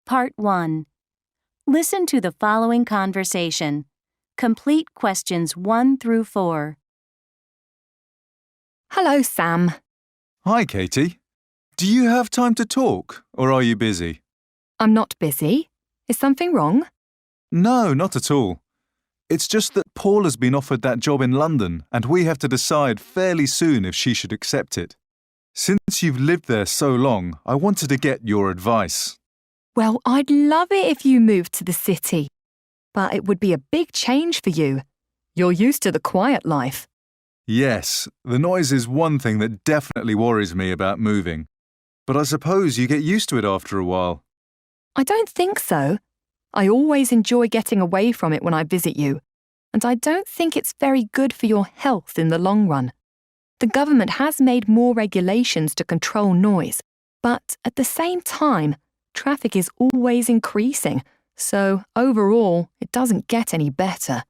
Part 1. Listen to the following conversation. Complete questions 1 through 4. Hello, Sam. Hi, Katie. Do you have time to talk, or are you busy? I'm not busy. Is something wrong? No, not at all. It's just that Paul has been offered that job in London, and we have to decide fairly soon if she should accept it. Since you've lived there so long, I wanted to get your advice. Well, I'd love it if you moved to the city. But it would be a big change for you. You're used to the quiet life. Yes, the noise is one thing that definitely worries me about moving. But I suppose you get used to it after a while. I don't think so. I always enjoy getting away from it when I visit you. And I don't think it's very good for your health in the long run. The government has made more regulations to control noise. But at the same time, traffic is always increasing. So overall, it doesn't get any better.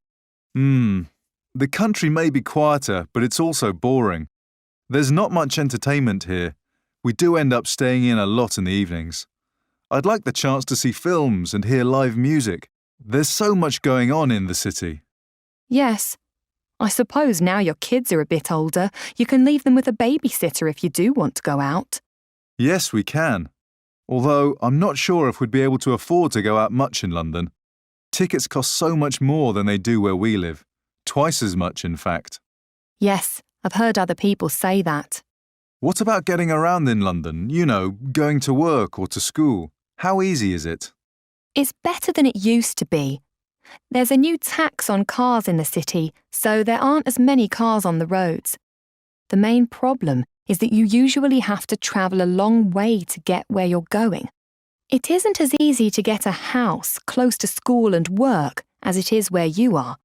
The country may be quieter, but it's also boring. There's not much entertainment here. We do end up staying in a lot in the evenings. I'd like the chance to see films and hear live music. There's so much going on in the city. Yes. I suppose now your kids are a bit older, you can leave them with a babysitter if you do want to go out. Yes, we can. Although I'm not sure if we'd be able to afford to go out much in London. Tickets cost so much more than they do where we live. Twice as much, in fact. Yes, I've heard other people say that. What about getting around in London? You know, going to work or to school. How easy is it? It's better than it used to be. There's a new tax on cars in the city, so there aren't as many cars on the roads. The main problem is that you usually have to travel a long way to get where you're going. It isn't as easy to get a house close to school and work as it is where you are.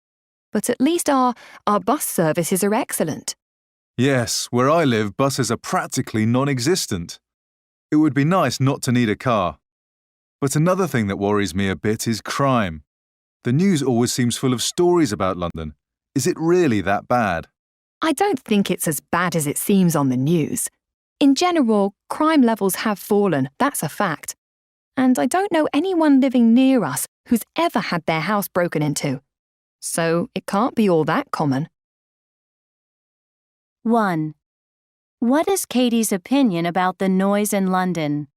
But at least our bus services are excellent. Yes, where I live, buses are practically non-existent. It would be nice not to need a car. But another thing that worries me a bit is crime. The news always seems full of stories about London. Is it really that bad? I don't think it's as bad as it seems on the news. In general, crime levels have fallen, that's a fact. And I don't know anyone living near us who's ever had their house broken into. So it can't be all that common. 1. What is Katie's opinion about the noise in London?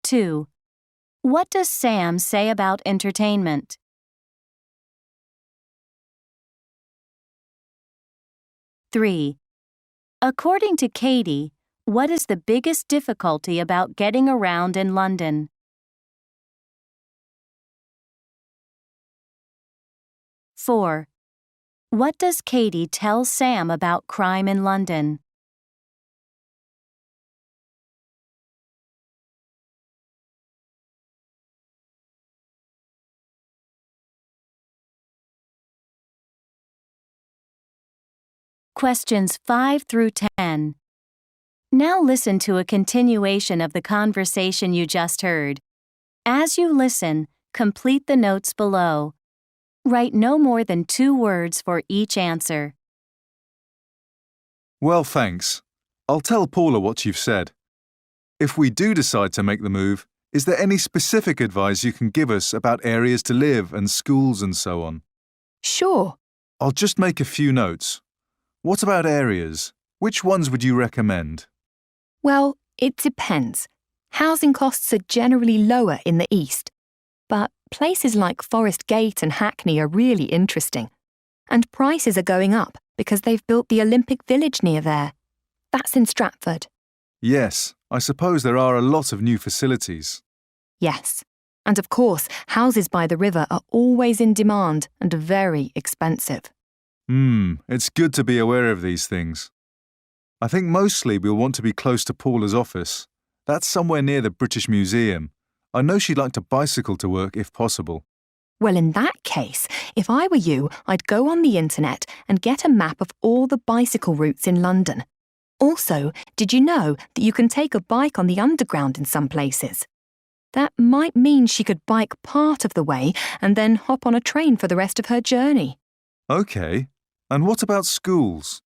2. What does Sam say about entertainment? 3. According to Katie, what is the biggest difficulty about getting around in London? 4. What does Katie tell Sam about crime in London? Questions 5 through 10. Now listen to a continuation of the conversation you just heard. As you listen, complete the notes below. Write no more than 2 words for each answer. Well, thanks. I'll tell Paula what you've said. If we do decide to make the move, is there any specific advice you can give us about areas to live and schools and so on? Sure. I'll just make a few notes. What about areas? Which ones would you recommend? Well, it depends. Housing costs are generally lower in the east. But places like Forest Gate and Hackney are really interesting. And prices are going up because they've built the Olympic Village near there. That's in Stratford. Yes, I suppose there are a lot of new facilities. Yes. And of course, houses by the river are always in demand and very expensive. It's good to be aware of these things. I think mostly we'll want to be close to Paula's office. That's somewhere near the British Museum. I know she'd like to bicycle to work if possible. Well, in that case, if I were you, I'd go on the internet and get a map of all the bicycle routes in London. Also, did you know that you can take a bike on the underground in some places? That might mean she could bike part of the way and then hop on a train for the rest of her journey. Okay. And what about schools?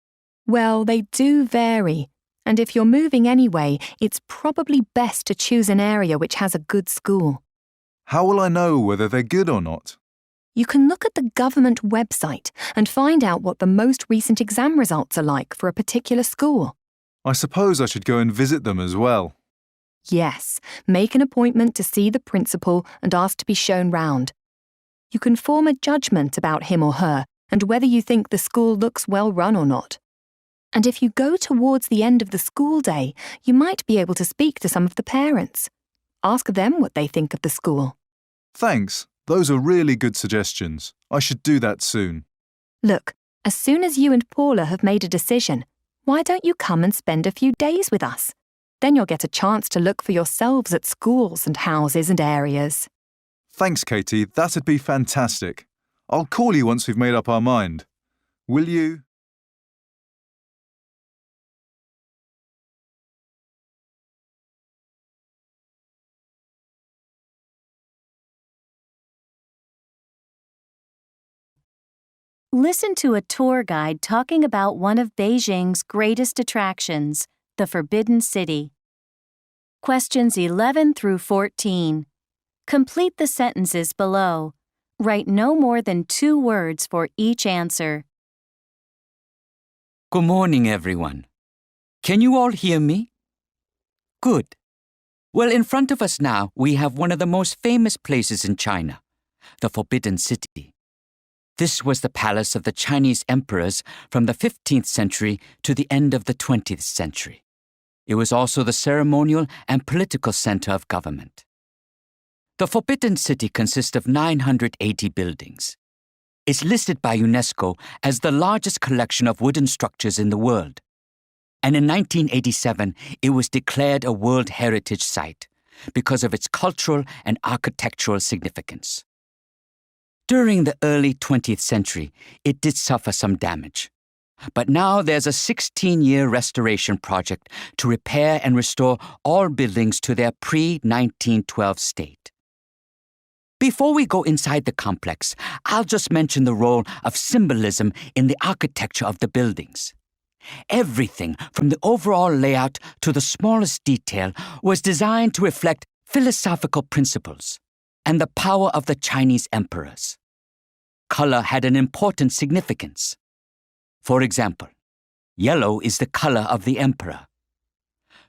Well, they do vary. And if you're moving anyway, it's probably best to choose an area which has a good school. How will I know whether they're good or not? You can look at the government website and find out what the most recent exam results are like for a particular school. I suppose I should go and visit them as well. Yes, make an appointment to see the principal and ask to be shown round. You can form a judgment about him or her and whether you think the school looks well run or not. And if you go towards the end of the school day, you might be able to speak to some of the parents. Ask them what they think of the school. Thanks. Those are really good suggestions. I should do that soon. Look, as soon as you and Paula have made a decision, why don't you come and spend a few days with us? Then you'll get a chance to look for yourselves at schools and houses and areas. Thanks, Katie. That'd be fantastic. I'll call you once we've made up our mind. Will you? Listen to a tour guide talking about one of Beijing's greatest attractions, the Forbidden City. Questions 11 through 14. Complete the sentences below. Write no more than 2 words for each answer. Good morning, everyone. Can you all hear me? Good. Well, in front of us now, we have one of the most famous places in China, the Forbidden City. This was the palace of the Chinese emperors from the 15th century to the end of the 20th century. It was also the ceremonial and political center of government. The Forbidden City consists of 980 buildings. It's listed by UNESCO as the largest collection of wooden structures in the world. And in 1987, it was declared a World Heritage Site because of its cultural and architectural significance. During the early 20th century, it did suffer some damage. But now there's a 16-year restoration project to repair and restore all buildings to their pre-1912 state. Before we go inside the complex, I'll just mention the role of symbolism in the architecture of the buildings. Everything, from the overall layout to the smallest detail, was designed to reflect philosophical principles and the power of the Chinese emperors. Color had an important significance. For example, yellow is the color of the emperor.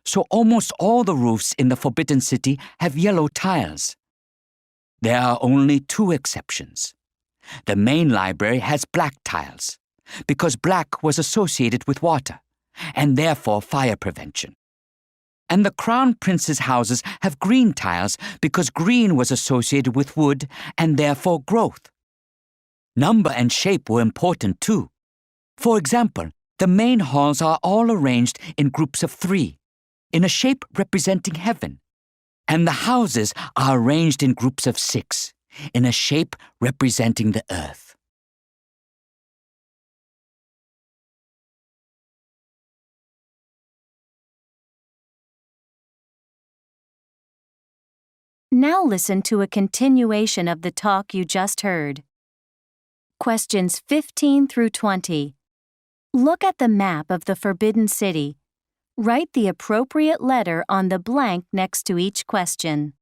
So almost all the roofs in the Forbidden City have yellow tiles. There are only 2 exceptions. The main library has black tiles, because black was associated with water, and therefore fire prevention. And the crown prince's houses have green tiles because green was associated with wood and therefore growth. Number and shape were important too. For example, the main halls are all arranged in groups of 3, in a shape representing heaven, and the houses are arranged in groups of 6, in a shape representing the earth. Now listen to a continuation of the talk you just heard. Questions 15 through 20. Look at the map of the Forbidden City. Write the appropriate letter on the blank next to each question.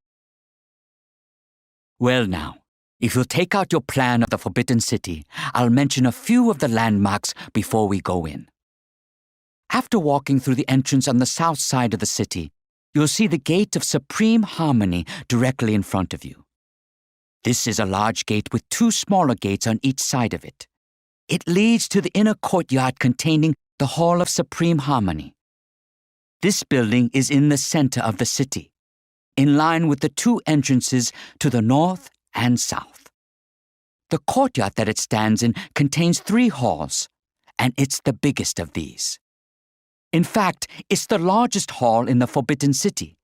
Well now, if you'll take out your plan of the Forbidden City, I'll mention a few of the landmarks before we go in. After walking through the entrance on the south side of the city, you'll see the Gate of Supreme Harmony directly in front of you. This is a large gate with 2 smaller gates on each side of it. It leads to the inner courtyard containing the Hall of Supreme Harmony. This building is in the center of the city, in line with the 2 entrances to the north and south. The courtyard that it stands in contains 3 halls, and it's the biggest of these. In fact, it's the largest hall in the Forbidden City,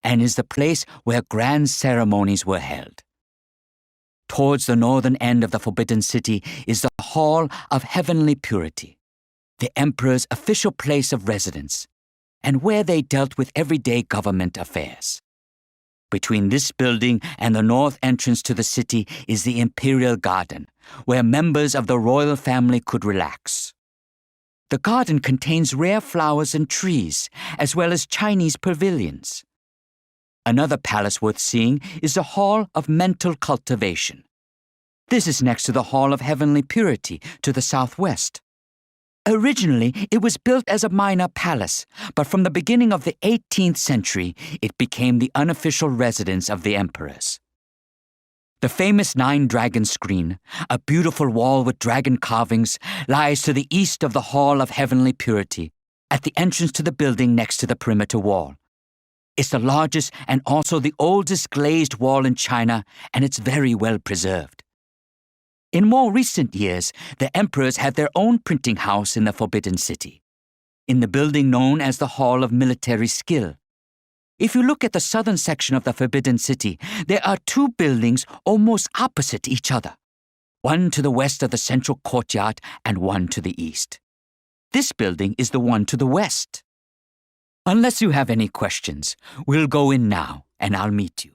and is the place where grand ceremonies were held. Towards the northern end of the Forbidden City is the Hall of Heavenly Purity, the emperor's official place of residence, and where they dealt with everyday government affairs. Between this building and the north entrance to the city is the Imperial Garden, where members of the royal family could relax. The garden contains rare flowers and trees, as well as Chinese pavilions. Another palace worth seeing is the Hall of Mental Cultivation. This is next to the Hall of Heavenly Purity to the southwest. Originally, it was built as a minor palace, but from the beginning of the 18th century, it became the unofficial residence of the emperors. The famous Nine-Dragon Screen, a beautiful wall with dragon carvings, lies to the east of the Hall of Heavenly Purity, at the entrance to the building next to the perimeter wall. It's the largest and also the oldest glazed wall in China, and it's very well preserved. In more recent years, the emperors had their own printing house in the Forbidden City, in the building known as the Hall of Military Skill. If you look at the southern section of the Forbidden City, there are two buildings almost opposite each other, one to the west of the central courtyard and one to the east. This building is the one to the west. Unless you have any questions, we'll go in now and I'll meet you.